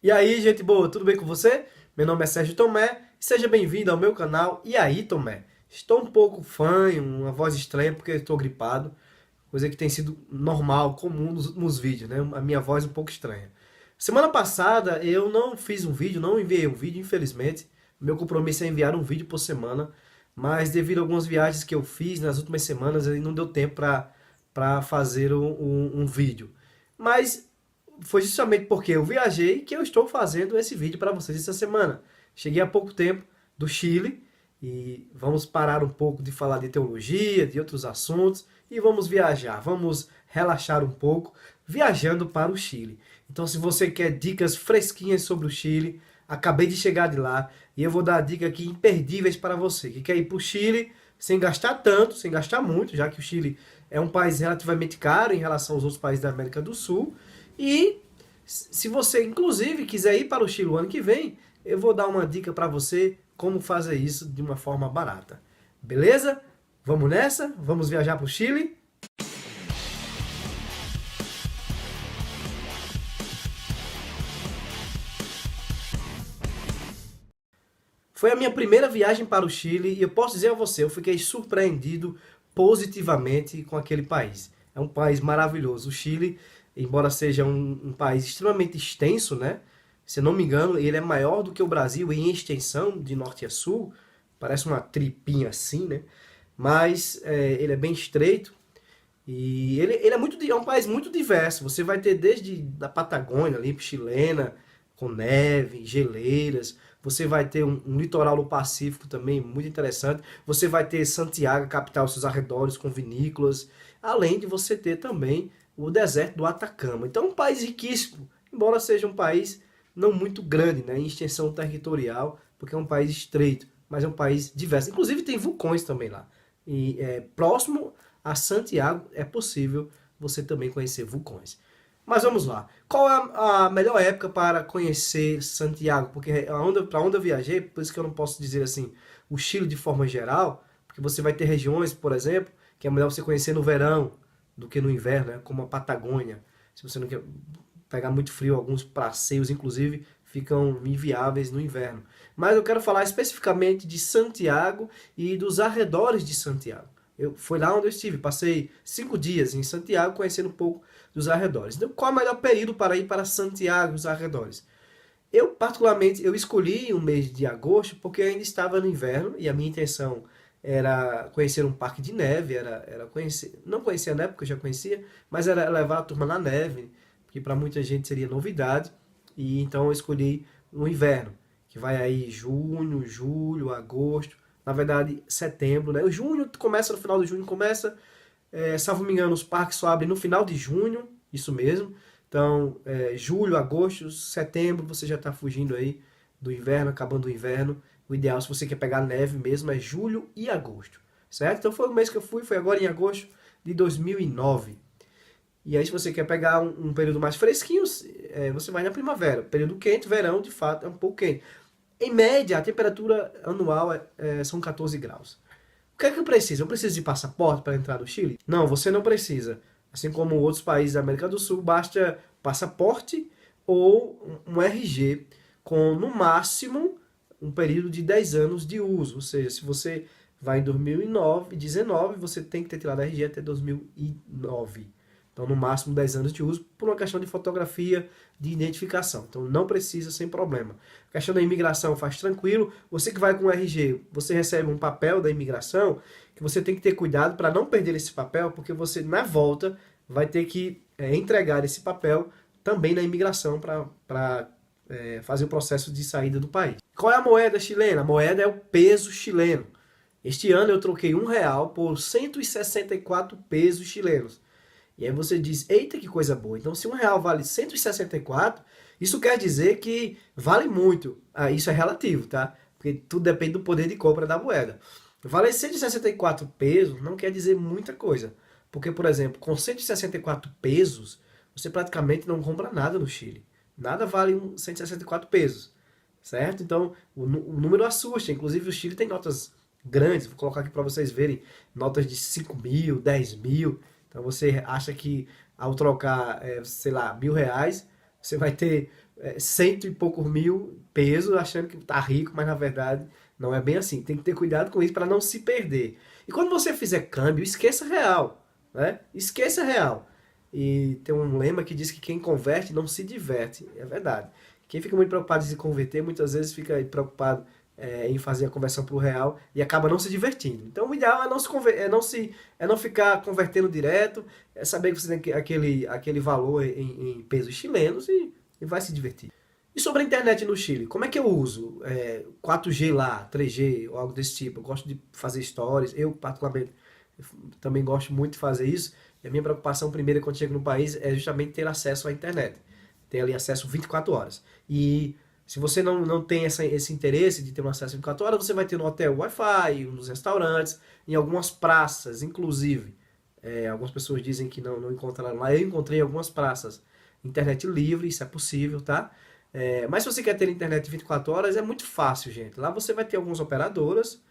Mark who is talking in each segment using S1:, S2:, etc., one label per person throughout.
S1: E aí, gente boa, tudo bem com você? Meu nome é Sérgio Tomé e seja bem-vindo ao meu canal. E aí, Tomé? Estou um pouco fanho, uma voz estranha porque estou gripado, coisa que tem sido normal, comum nos vídeos, né? A minha voz um pouco estranha. Semana passada eu não fiz um vídeo, não enviei um vídeo, infelizmente. Meu compromisso é enviar um vídeo por semana, mas devido a algumas viagens que eu fiz nas últimas semanas, aí não deu tempo para fazer um vídeo. Mas foi justamente porque eu viajei que eu estou fazendo esse vídeo para vocês essa semana. Cheguei há pouco tempo do Chile e vamos parar um pouco de falar de teologia, de outros assuntos e vamos viajar, vamos relaxar um pouco viajando para o Chile. Então, se você quer dicas fresquinhas sobre o Chile, acabei de chegar de lá e eu vou dar dicas aqui imperdíveis para você que quer ir para o Chile sem gastar tanto, sem gastar muito, já que o Chile é um país relativamente caro em relação aos outros países da América do Sul. E se você, inclusive, quiser ir para o Chile o ano que vem, eu vou dar uma dica para você como fazer isso de uma forma barata. Beleza? Vamos nessa? Vamos viajar para o Chile? Foi a minha primeira viagem para o Chile e eu posso dizer a você, eu fiquei surpreendido positivamente com aquele país. É um país maravilhoso. O Chile, embora seja um país extremamente extenso, né? Se eu não me engano, ele é maior do que o Brasil em extensão, de norte a sul. Parece uma tripinha assim, né? Mas ele é bem estreito e ele é um país muito diverso. Você vai ter desde da Patagônia, ali, chilena, com neve, geleiras. Você vai ter um litoral no Pacífico também muito interessante. Você vai ter Santiago, capital, aos seus arredores, com vinícolas. Além de você ter também o deserto do Atacama. Então, é um país riquíssimo, embora seja um país não muito grande, né, em extensão territorial, porque é um país estreito, mas é um país diverso. Inclusive, tem vulcões também lá. E próximo a Santiago é possível você também conhecer vulcões. Mas vamos lá. Qual é a melhor época para conhecer Santiago? Porque para onde eu viajei, por isso que eu não posso dizer assim, o Chile de forma geral, porque você vai ter regiões, por exemplo, que é melhor você conhecer no verão do que no inverno, né? Como a Patagônia. Se você não quer pegar muito frio, alguns passeios, inclusive, ficam inviáveis no inverno. Mas eu quero falar especificamente de Santiago e dos arredores de Santiago. Foi lá onde eu estive, passei 5 dias em Santiago, conhecendo um pouco dos arredores. Então, qual é o melhor período para ir para Santiago e os arredores? Eu, particularmente, eu escolhi o mês de agosto porque ainda estava no inverno e a minha intenção era conhecer um parque de neve, era conhecer, não conhecia na época, eu já conhecia, mas era levar a turma na neve, que para muita gente seria novidade, e então eu escolhi o inverno, que vai aí junho, julho, agosto, na verdade setembro, né? O junho começa no final de junho, começa, salvo me engano, os parques só abrem no final de junho, isso mesmo. Então, julho, agosto, setembro, você já está fugindo aí do inverno, acabando o inverno. O ideal, se você quer pegar neve mesmo, é julho e agosto, certo? Então foi o mês que eu fui, foi agora em agosto de 2009. E aí, se você quer pegar um período mais fresquinho, você vai na primavera. Período quente, verão, de fato, é um pouco quente. Em média, a temperatura anual são 14 graus. O que é que eu preciso? Eu preciso de passaporte para entrar no Chile? Não, você não precisa. Assim como outros países da América do Sul, basta passaporte ou um RG com, no máximo, um período de 10 anos de uso. Ou seja, se você vai em 2019, você tem que ter tirado RG até 2009. Então, no máximo 10 anos de uso, por uma questão de fotografia, de identificação. Então, não precisa sem problema. A questão da imigração faz tranquilo. Você que vai com o RG, você recebe um papel da imigração, que você tem que ter cuidado para não perder esse papel, porque você, na volta, vai ter que entregar esse papel também na imigração para fazer o processo de saída do país. Qual é a moeda chilena? A moeda é o peso chileno. Este ano eu troquei R$ 1 por 164 pesos chilenos. E aí você diz, eita, que coisa boa. Então, se R$ 1 vale 164, isso quer dizer que vale muito. Ah, isso é relativo, tá? Porque tudo depende do poder de compra da moeda. Valer 164 pesos não quer dizer muita coisa. Porque, por exemplo, com 164 pesos, você praticamente não compra nada no Chile. Nada vale 164 pesos, certo? Então, o número assusta. Inclusive, o Chile tem notas grandes. Vou colocar aqui para vocês verem. Notas de 5 mil, 10 mil. Então você acha que ao trocar, sei lá, R$ 1.000, você vai ter cento e poucos mil pesos, achando que tá rico, mas na verdade não é bem assim. Tem que ter cuidado com isso para não se perder. E quando você fizer câmbio, esqueça real, né? Esqueça real. E tem um lema que diz que quem converte não se diverte. É verdade. Quem fica muito preocupado em se converter, muitas vezes fica preocupado em fazer a conversão para o real e acaba não se divertindo. Então o ideal é não se, é não ficar convertendo direto, é saber que você tem aquele valor em pesos chilenos e vai se divertir. E sobre a internet no Chile, como é que eu uso? 4G lá, 3G ou algo desse tipo. Eu gosto de fazer stories, eu particularmente também gosto muito de fazer isso. E a minha preocupação primeira quando chego no país é justamente ter acesso à internet. Ter ali acesso 24 horas. E se você não tem esse interesse de ter um acesso 24 horas, você vai ter no hotel Wi-Fi, nos restaurantes, em algumas praças, inclusive. Algumas pessoas dizem que não encontraram lá. Eu encontrei em algumas praças internet livre, isso é possível, tá? Mas se você quer ter internet 24 horas, é muito fácil, gente. Lá você vai ter algumas operadoras,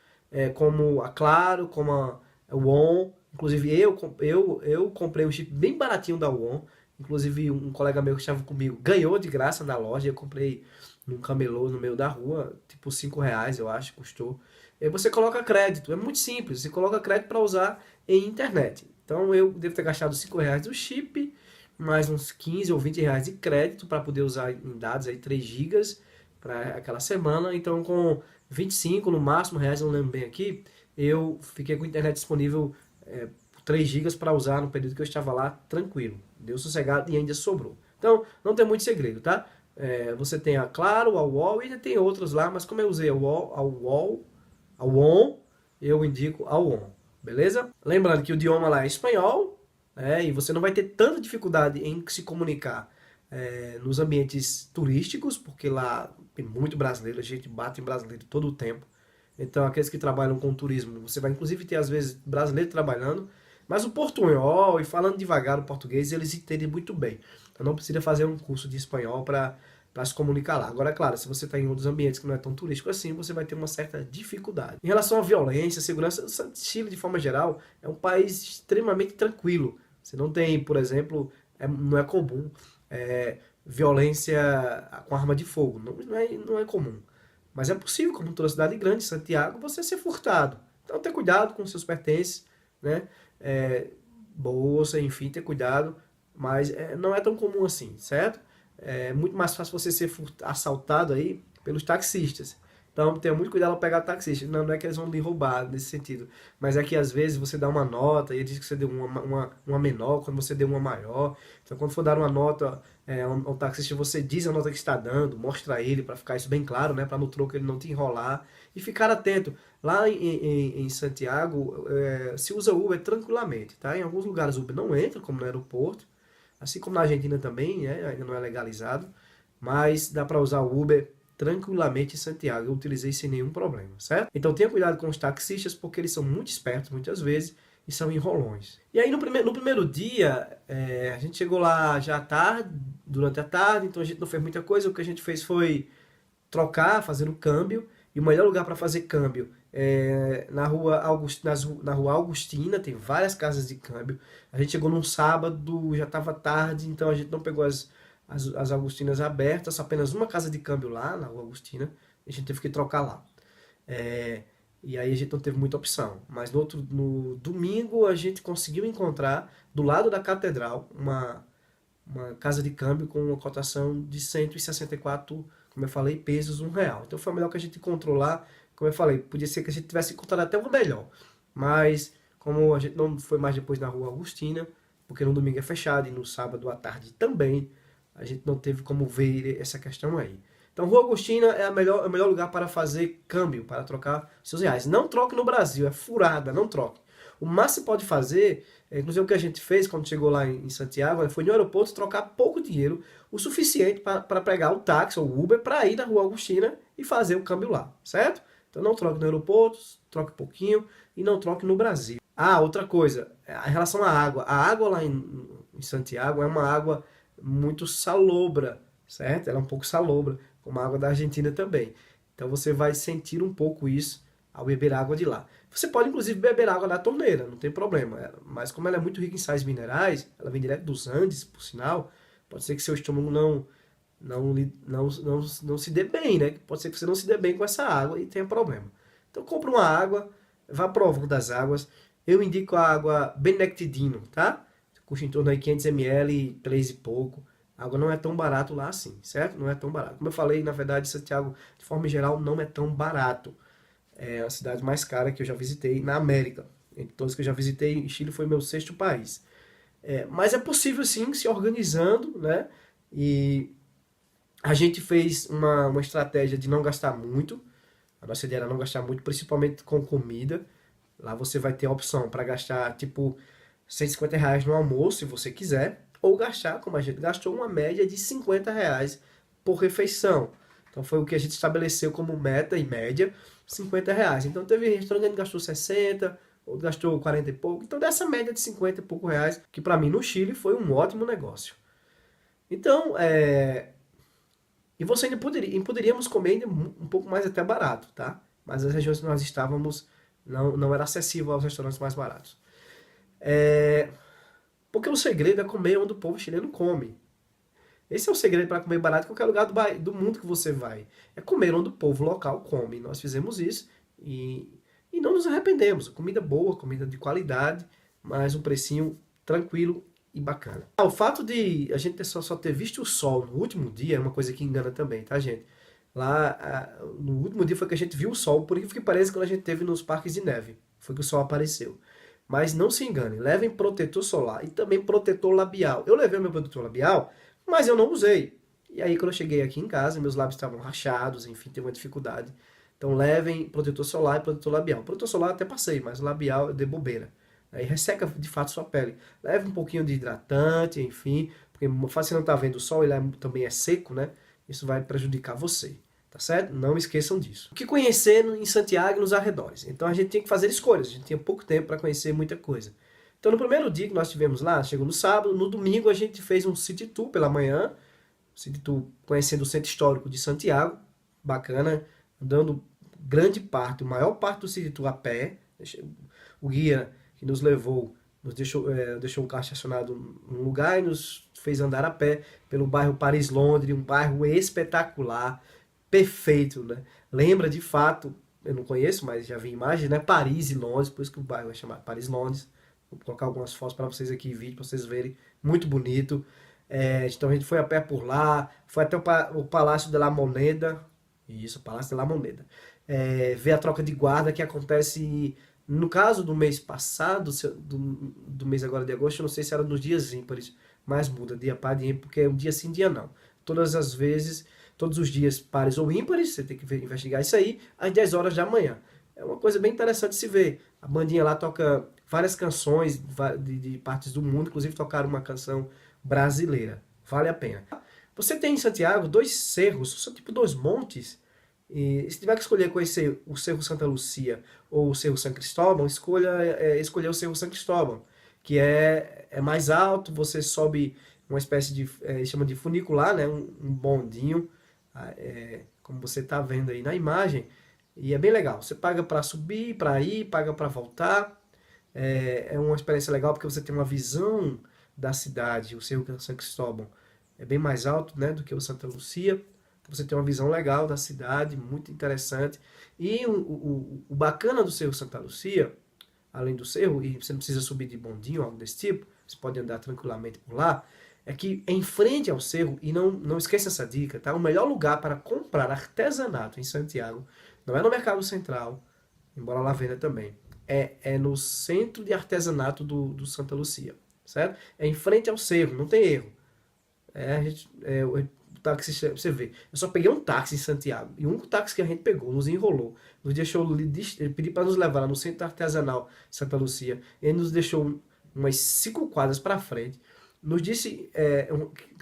S1: como a Claro, como a WOM. Inclusive, eu comprei um chip bem baratinho da WOM. Inclusive, um colega meu que estava comigo ganhou de graça na loja. Eu comprei num camelô no meio da rua, tipo R$ 5, eu acho, custou. E aí você coloca crédito, é muito simples. Você coloca crédito para usar em internet. Então, eu devo ter gastado R$ 5 do chip, mais uns 15 ou R$ 20 de crédito para poder usar em dados aí 3 gigas para aquela semana. Então, com 25 no máximo reais, eu não lembro bem aqui, eu fiquei com a internet disponível 3 gigas para usar no período que eu estava lá, tranquilo. Deu sossegado e ainda sobrou. Então, não tem muito segredo, tá? Você tem a Claro, a UOL e ainda tem outras lá, mas como eu usei a WOM, eu indico a WOM, beleza? Lembrando que o idioma lá é espanhol, e você não vai ter tanta dificuldade em se comunicar nos ambientes turísticos, porque lá tem muito brasileiro, a gente bate em brasileiro todo o tempo. Então, aqueles que trabalham com turismo, você vai inclusive ter às vezes brasileiro trabalhando, mas o portunhol e falando devagar o português, eles entendem muito bem. Então, não precisa fazer um curso de espanhol para se comunicar lá. Agora, é claro, se você está em outros ambientes que não é tão turístico assim, você vai ter uma certa dificuldade. Em relação à violência, segurança, o Chile, de forma geral, é um país extremamente tranquilo. Você não tem, por exemplo, não é comum violência com arma de fogo. Não é comum. Mas é possível, como toda cidade grande, Santiago, você ser furtado. Então, ter cuidado com seus pertences, né? Bolsa, enfim, ter cuidado. Mas não é tão comum assim, certo? É muito mais fácil você ser assaltado aí pelos taxistas. Então, tenha muito cuidado ao pegar taxista. Não é que eles vão lhe roubar nesse sentido. Mas é que às vezes você dá uma nota e ele diz que você deu uma menor quando você deu uma maior. Então, quando for dar uma nota ao taxista, você diz a nota que está dando, mostra a ele para ficar isso bem claro, né? Para no troco ele não te enrolar. E ficar atento. Lá em Santiago, se usa Uber tranquilamente, tá? Em alguns lugares o Uber não entra, como no aeroporto. Assim como na Argentina também, ainda não é legalizado. Mas dá para usar o Uber tranquilamente em Santiago. Eu utilizei sem nenhum problema, certo? Então tenha cuidado com os taxistas, porque eles são muito espertos muitas vezes e são enrolões. E aí no primeiro dia, a gente chegou lá já à tarde, durante a tarde, então a gente não fez muita coisa. O que a gente fez foi trocar, fazer o câmbio. E o melhor lugar para fazer câmbio é na rua Augustina, tem várias casas de câmbio. A gente chegou num sábado, já estava tarde, então a gente não pegou as Augustinas abertas, só apenas uma casa de câmbio lá na rua Augustina, e a gente teve que trocar lá. É, e aí a gente não teve muita opção. Mas no domingo a gente conseguiu encontrar, do lado da catedral, uma casa de câmbio com uma cotação de 164, como eu falei, pesos, R$ 1. Então foi o melhor que a gente encontrou lá. Como eu falei, podia ser que a gente tivesse encontrado até uma melhor. Mas como a gente não foi mais depois na rua Augustina, porque no domingo é fechado e no sábado à tarde também, a gente não teve como ver essa questão aí. Então, Rua Agostina é o melhor lugar para fazer câmbio, para trocar seus reais. Não troque no Brasil, é furada, não troque. O máximo que pode fazer, inclusive o que a gente fez quando chegou lá em Santiago, foi no aeroporto trocar pouco dinheiro, o suficiente para pegar o táxi ou o Uber para ir na Rua Agostina e fazer o câmbio lá, certo? Então não troque no aeroporto, troque pouquinho e não troque no Brasil. Ah, outra coisa, em relação à água. A água lá em Santiago é uma água muito salobra, certo? Ela é um pouco salobra, como a água da Argentina também. Então você vai sentir um pouco isso ao beber água de lá. Você pode inclusive beber água da torneira, não tem problema. Mas como ela é muito rica em sais minerais, ela vem direto dos Andes, por sinal, pode ser que seu estômago não se dê bem, né? Pode ser que você não se dê bem com essa água e tenha problema. Então compra uma água, vá provando das águas. Eu indico a água Benedictino, tá? Custa em torno de 500 ml, 3 e pouco. A água não é tão barato lá assim, certo? Não é tão barato. Como eu falei, na verdade, Santiago, de forma geral, não é tão barato. É a cidade mais cara que eu já visitei na América. Entre todos que eu já visitei, Chile foi meu sexto país. Mas é possível sim, se organizando, né? E a gente fez uma estratégia de não gastar muito. A nossa ideia era não gastar muito, principalmente com comida. Lá você vai ter a opção para gastar tipo R$ 150 no almoço, se você quiser, ou gastar, como a gente gastou, uma média de R$ 50 por refeição. Então foi o que a gente estabeleceu como meta e média, R$ 50. Então teve restaurante que gastou 60, outro gastou 40 e pouco. Então dessa média de 50 e pouco reais, que para mim no Chile foi um ótimo negócio. Então, e você ainda poderíamos comer ainda um pouco mais até barato, tá? Mas as regiões que nós estávamos não era acessível aos restaurantes mais baratos. É, Porque o segredo é comer onde o povo chileno come. Esse é o segredo para comer barato em qualquer lugar do mundo que você vai. É comer onde o povo local come. Nós fizemos isso e não nos arrependemos. Comida boa, comida de qualidade, mas um precinho tranquilo e bacana. O fato de a gente só ter visto o sol no último dia é uma coisa que engana também, tá, gente? Lá, no último dia foi que a gente viu o sol, por incrível que pareça, quando a gente teve nos parques de neve. Foi que o sol apareceu. Mas não se engane, levem protetor solar e também protetor labial. Eu levei meu protetor labial, mas eu não usei. E aí, quando eu cheguei aqui em casa, meus lábios estavam rachados, enfim, teve uma dificuldade. Então, levem protetor solar e protetor labial. Protetor solar até passei, mas o labial é de bobeira. Aí resseca de fato sua pele. Leve um pouquinho de hidratante, enfim, porque se você não está vendo o sol, ele também é seco, né? Isso vai prejudicar você. Tá certo? Não esqueçam disso. O que conhecer em Santiago e nos arredores? Então a gente tinha que fazer escolhas, a gente tinha pouco tempo para conhecer muita coisa. Então no primeiro dia que nós tivemos lá, chegou no sábado, no domingo a gente fez um city tour pela manhã, city tour conhecendo o centro histórico de Santiago, bacana, andando grande parte, a maior parte do city tour a pé. O guia que nos levou nos deixou o carro estacionado num lugar e nos fez andar a pé pelo bairro Paris-Londres, um bairro espetacular, perfeito, né? Lembra de fato, eu não conheço, mas já vi imagens, né? Paris e Londres, por isso que o bairro é chamado Paris-Londres. Vou colocar algumas fotos para vocês aqui, vídeo para vocês verem, muito bonito. Então a gente foi a pé por lá, foi até o Palácio de la Moneda, isso, Palácio de la Moneda. Ver a troca de guarda que acontece, no caso do mês passado, do mês agora de agosto, eu não sei se era nos dias ímpares, mas muda dia para dia, porque é um dia sim, dia não. Todas as vezes, todos os dias pares ou ímpares, você tem que investigar isso aí, às 10 horas da manhã. É uma coisa bem interessante se ver. A bandinha lá toca várias canções de partes do mundo, inclusive tocaram uma canção brasileira. Vale a pena. Você tem em Santiago dois cerros, são tipo dois montes. E se tiver que escolher conhecer o Cerro Santa Lucia ou o Cerro San Cristóbal, escolher o Cerro San Cristóbal, que é mais alto, você sobe uma espécie de, chama de funicular, né? Um bondinho, como você está vendo aí na imagem, e é bem legal. Você paga para subir, para ir, paga para voltar. É uma experiência legal porque você tem uma visão da cidade. O Cerro San Cristóbal é bem mais alto, né, do que o Santa Lucia. Então você tem uma visão legal da cidade, muito interessante. E o bacana do Cerro Santa Lucia, além do cerro, e você não precisa subir de bondinho, algo desse tipo, você pode andar tranquilamente por lá, é que em frente ao cerro, e não esqueça essa dica, tá? O melhor lugar para comprar artesanato em Santiago não é no Mercado Central, embora lá venda também. É no centro de artesanato do Santa Lucia, certo? É em frente ao cerro, não tem erro. O táxi, você vê. Eu só peguei um táxi em Santiago. E o único táxi que a gente pegou, nos enrolou. Nos deixou, ele pediu para nos levar lá no centro artesanal Santa Lucia. Ele nos deixou umas 5 quadras para frente. Nos disse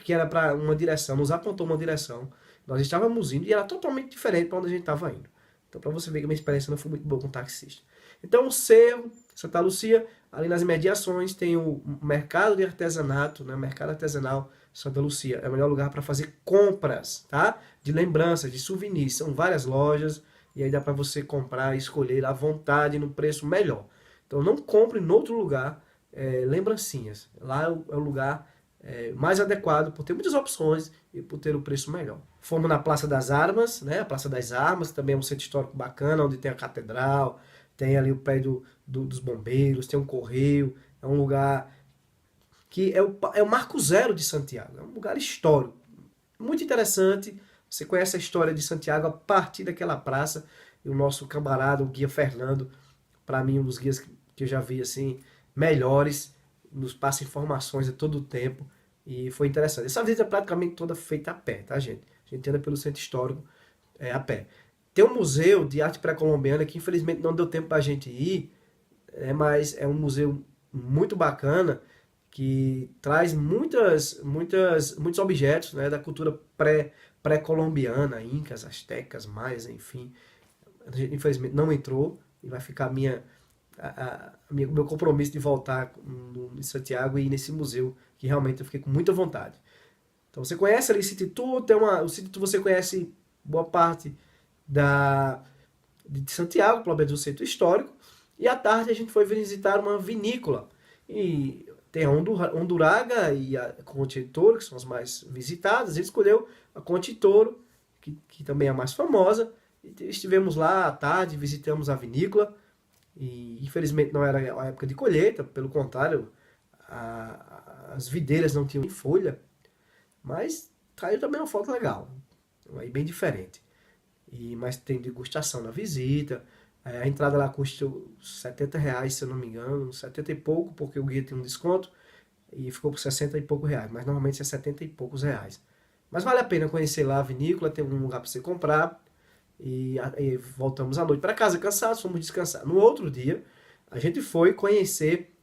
S1: que era para uma direção, nos apontou uma direção. Nós estávamos indo e era totalmente diferente para onde a gente estava indo. Então, para você ver que a minha experiência não foi muito boa com o taxista. Então, o Cerro, Santa Lucia, ali nas imediações tem o mercado de artesanato, né? Mercado artesanal Santa Lucia. É o melhor lugar para fazer compras, tá? De lembranças, de souvenirs. São várias lojas e aí dá para você comprar e escolher à vontade no preço melhor. Então, não compre em outro lugar lembrancinhas. Lá é o lugar mais adequado por ter muitas opções e por ter o preço melhor. Fomos na Praça das Armas, né? A Praça das Armas também é um centro histórico bacana, onde tem a catedral, tem ali o prédio dos bombeiros, tem um correio, é um lugar que é o marco zero de Santiago, é um lugar histórico, muito interessante. Você conhece a história de Santiago a partir daquela praça, e o nosso camarada, o guia Fernando, para mim um dos guias que eu já vi assim, melhores, nos passa informações a todo o tempo, e foi interessante. Essa visita é praticamente toda feita a pé, tá, gente? A gente anda pelo centro histórico a pé. Tem um museu de arte pré-colombiana que infelizmente não deu tempo para a gente ir, mas é um museu muito bacana que traz muitos objetos, né, da cultura pré-colombiana, incas, astecas, maias, enfim. A gente infelizmente não entrou e vai ficar meu compromisso de voltar em Santiago e ir nesse museu, que realmente eu fiquei com muita vontade. Então você conhece ali City Tour, o City Tour você conhece boa parte de Santiago, pelo menos o centro histórico, e à tarde a gente foi visitar uma vinícola. E tem a Honduraga e a Conte de Toro, que são as mais visitadas. A gente escolheu a Conte de Toro, que também é a mais famosa. E estivemos lá à tarde, visitamos a vinícola. E infelizmente não era a época de colheita, pelo contrário, as videiras não tinham folha. Mas saiu também uma foto legal, aí bem diferente. Mas tem degustação na visita. A entrada lá custa R$ 70, se eu não me engano, 70 e pouco, porque o guia tem um desconto, e ficou por 60 e pouco reais, mas normalmente é 70 e poucos reais. Mas vale a pena conhecer lá a vinícola, tem um lugar para você comprar, e voltamos à noite para casa cansados, fomos descansar. No outro dia, a gente foi conhecer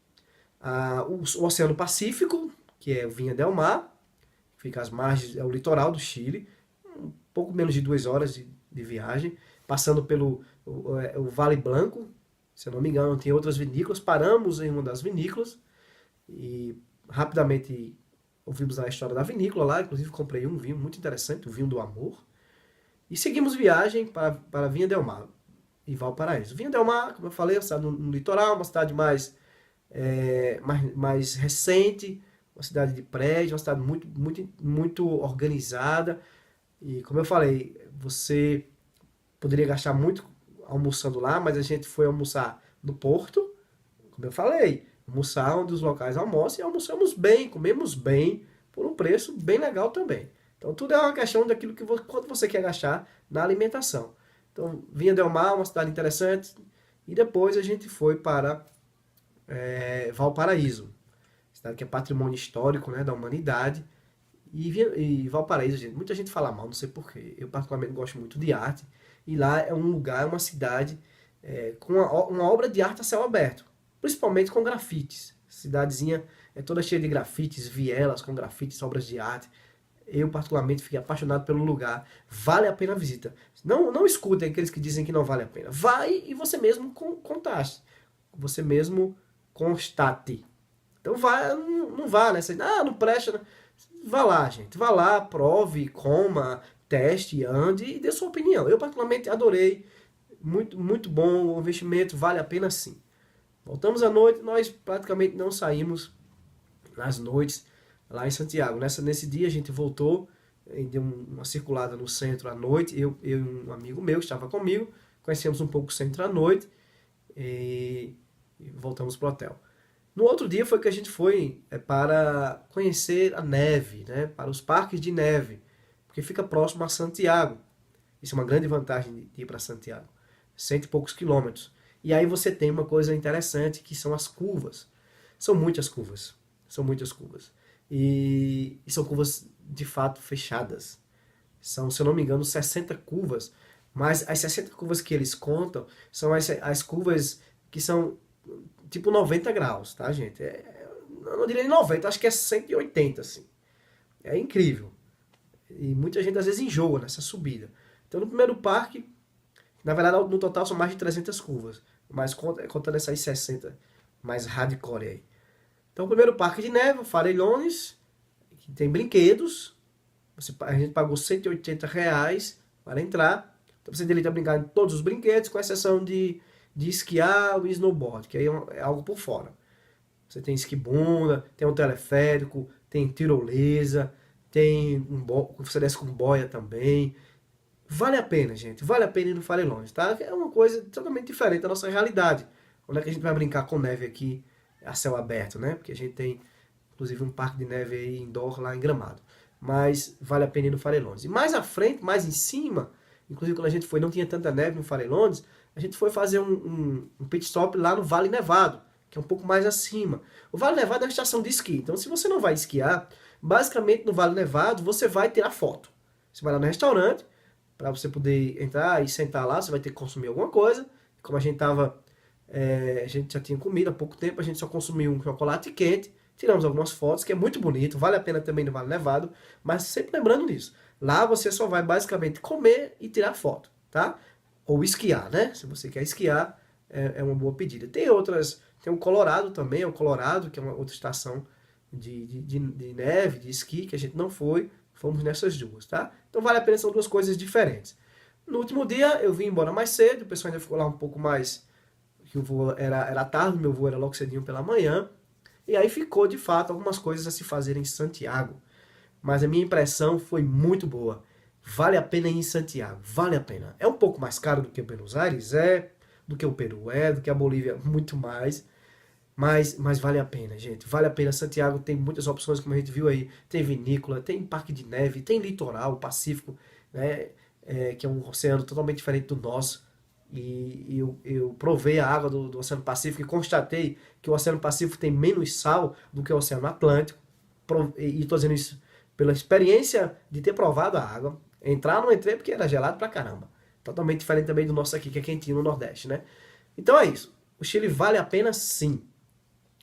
S1: o Oceano Pacífico, que é Vinha del Mar, fica às margens, é o litoral do Chile, um pouco menos de 2 horas de viagem, passando pelo o Vale Blanco, se eu não me engano, tem outras vinícolas. Paramos em uma das vinícolas e rapidamente ouvimos a história da vinícola lá, inclusive comprei um vinho muito interessante, o vinho do amor, e seguimos viagem para Vinha del Mar e Valparaíso. Vinha del Mar, como eu falei, é uma cidade no litoral, uma cidade mais recente, uma cidade de prédio, uma cidade muito organizada. E como eu falei, você poderia gastar muito almoçando lá, mas a gente foi almoçar no Porto, como eu falei, almoçar onde os locais almoçam, e almoçamos bem, comemos bem, por um preço bem legal também. Então tudo é uma questão daquilo quanto você quer gastar na alimentação. Então Vinha del Mar, uma cidade interessante, e depois a gente foi para Valparaíso, cidade que é patrimônio histórico, né, da humanidade. E Valparaíso, gente, muita gente fala mal, não sei porquê. Eu particularmente gosto muito de arte. E lá é um lugar, é uma cidade com uma obra de arte a céu aberto. Principalmente com grafites. Cidadezinha é toda cheia de grafites, vielas com grafites, obras de arte. Eu particularmente fiquei apaixonado pelo lugar. Vale a pena a visita. Não escutem aqueles que dizem que não vale a pena. Vai e você mesmo contaste. Você mesmo constate. Então não vá, né? Não presta. Vá lá, gente. Vá lá, prove, coma, teste, ande e dê sua opinião. Eu particularmente adorei. Muito, muito bom o investimento, vale a pena sim. Voltamos à noite, nós praticamente não saímos nas noites lá em Santiago. Nesse dia a gente voltou, deu uma circulada no centro à noite. Eu e um amigo meu que estava comigo, conhecemos um pouco o centro à noite e voltamos para o hotel. No outro dia foi que a gente foi para conhecer a neve, né? Para os parques de neve, porque fica próximo a Santiago. Isso é uma grande vantagem de ir para Santiago. 100 e poucos quilômetros. E aí você tem uma coisa interessante, que são as curvas. São muitas curvas. São muitas curvas. E são curvas, de fato, fechadas. São, se eu não me engano, 60 curvas. Mas as 60 curvas que eles contam são as curvas que são tipo 90 graus, tá, gente? Eu não diria 90, acho que é 180, assim. É incrível. E muita gente às vezes enjoa nessa subida. Então no primeiro parque, na verdade no total são mais de 300 curvas, mas contando essas 60 mais hardcore aí. Então o primeiro parque de neve, o Farellones, que tem brinquedos. A gente pagou R$ 180 para entrar. Então você tem direito a brincar em todos os brinquedos, com exceção de esquiar e snowboard, que aí é algo por fora. Você tem esquibunda, tem um teleférico, tem tirolesa, tem você desce com boia também. Vale a pena, gente. Vale a pena ir no Farellones, tá? É uma coisa totalmente diferente da nossa realidade. Onde é que a gente vai brincar com neve aqui a céu aberto, né? Porque a gente tem, inclusive, um parque de neve aí indoor lá em Gramado. Mas vale a pena ir no Farellones. E mais à frente, mais em cima, inclusive quando a gente foi, não tinha tanta neve no Farellones, a gente foi fazer um pit stop lá no Vale Nevado, que é um pouco mais acima. O Vale Nevado é uma estação de esqui. Então, se você não vai esquiar, basicamente no Vale Nevado você vai tirar foto. Você vai lá no restaurante, para você poder entrar e sentar lá, você vai ter que consumir alguma coisa. Como a gente tava, a gente já tinha comido há pouco tempo, a gente só consumiu um chocolate quente, tiramos algumas fotos, que é muito bonito, vale a pena também no Vale Nevado, mas sempre lembrando disso. Lá você só vai basicamente comer e tirar foto, tá? Ou esquiar, né? Se você quer esquiar, é uma boa pedida. Tem outras, tem o Colorado também, o Colorado, que é uma outra estação de neve, de esqui, que a gente não foi, fomos nessas duas, tá? Então vale a pena, são duas coisas diferentes. No último dia eu vim embora mais cedo, o pessoal ainda ficou lá um pouco mais, que o voo era tarde, meu voo era logo cedinho pela manhã, e aí ficou de fato algumas coisas a se fazer em Santiago. Mas a minha impressão foi muito boa. Vale a pena ir em Santiago, vale a pena. É um pouco mais caro do que Buenos Aires, do que o Peru, do que a Bolívia, muito mais. Mas vale a pena, gente. Vale a pena. Santiago tem muitas opções, como a gente viu aí. Tem vinícola, tem parque de neve, tem litoral, o Pacífico, né? Que é um oceano totalmente diferente do nosso. E eu provei a água do Oceano Pacífico e constatei que o Oceano Pacífico tem menos sal do que o Oceano Atlântico. E estou dizendo isso pela experiência de ter provado a água. Entrar, não entrei porque era gelado pra caramba. Totalmente diferente também do nosso aqui, que é quentinho no Nordeste, né? Então é isso. O Chile vale a pena sim.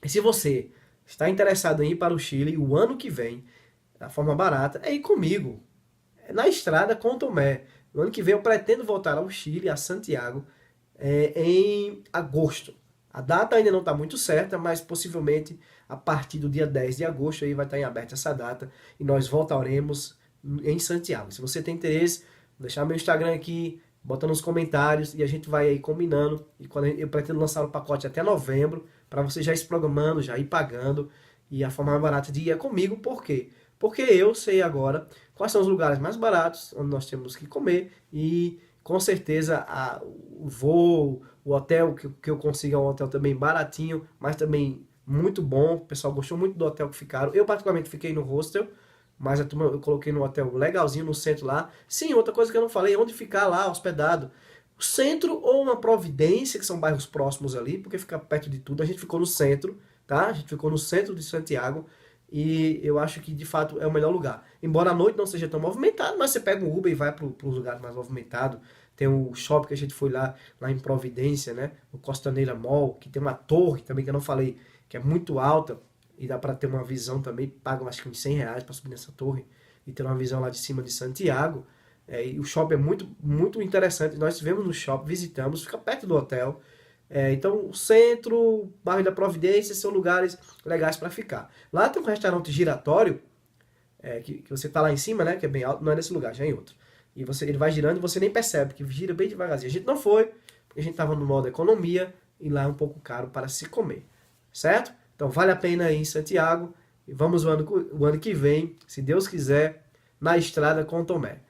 S1: E se você está interessado em ir para o Chile o ano que vem, da forma barata, é ir comigo. É na estrada com o Tomé. No ano que vem eu pretendo voltar ao Chile, a Santiago, em agosto. A data ainda não está muito certa, mas possivelmente a partir do dia 10 de agosto aí vai estar em aberto essa data e nós voltaremos em Santiago. Se você tem interesse, vou deixar meu Instagram aqui, bota nos comentários e a gente vai aí combinando. E quando eu pretendo lançar o pacote até novembro, para você já ir se programando, já ir pagando. E a forma mais barata de ir é comigo, por quê? Porque eu sei agora quais são os lugares mais baratos, onde nós temos que comer e com certeza o voo, o hotel, que eu consiga um hotel também baratinho, mas também muito bom. O pessoal gostou muito do hotel que ficaram. Eu particularmente fiquei no hostel, mas a turma eu coloquei no hotel legalzinho no centro lá. Sim, outra coisa que eu não falei, onde ficar lá hospedado. O centro ou uma Providência, que são bairros próximos ali, porque fica perto de tudo. A gente ficou no centro, tá? A gente ficou no centro de Santiago e eu acho que de fato é o melhor lugar. Embora a noite não seja tão movimentado, mas você pega um Uber e vai para os lugares mais movimentados. Tem o shopping que a gente foi lá em Providência, né? O Costaneira Mall, que tem uma torre também que eu não falei, que é muito alta e dá para ter uma visão também. Pagam acho que uns R$ 100 para subir nessa torre e ter uma visão lá de cima de Santiago. E o shopping é muito, muito interessante. Nós estivemos no shopping, visitamos, fica perto do hotel. Então, o centro, bairro da Providência são lugares legais para ficar. Lá tem um restaurante giratório, que você está lá em cima, né? Que é bem alto, não é nesse lugar, já é em outro. E ele vai girando e você nem percebe, que gira bem devagarzinho. A gente não foi, porque a gente estava no modo economia e lá é um pouco caro para se comer. Certo? Então, vale a pena ir em Santiago. E vamos o ano que vem, se Deus quiser, na estrada com o Tomé.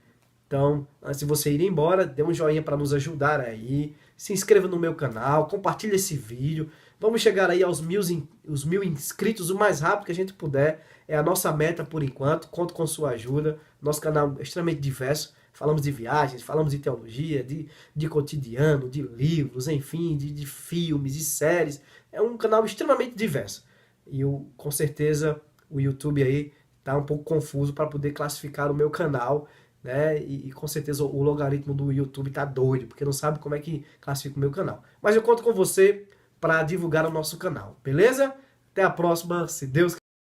S1: Então, antes de você ir embora, dê um joinha para nos ajudar aí. Se inscreva no meu canal, compartilhe esse vídeo. Vamos chegar aí aos 1.000 inscritos o mais rápido que a gente puder. É a nossa meta por enquanto. Conto com sua ajuda. Nosso canal é extremamente diverso. Falamos de viagens, falamos de teologia, de cotidiano, de livros, enfim, de filmes e séries. É um canal extremamente diverso. E com certeza o YouTube aí está um pouco confuso para poder classificar o meu canal, né? E com certeza o logaritmo do YouTube tá doido, porque não sabe como é que classifica o meu canal. Mas eu conto com você para divulgar o nosso canal, beleza? Até a próxima, se Deus quiser.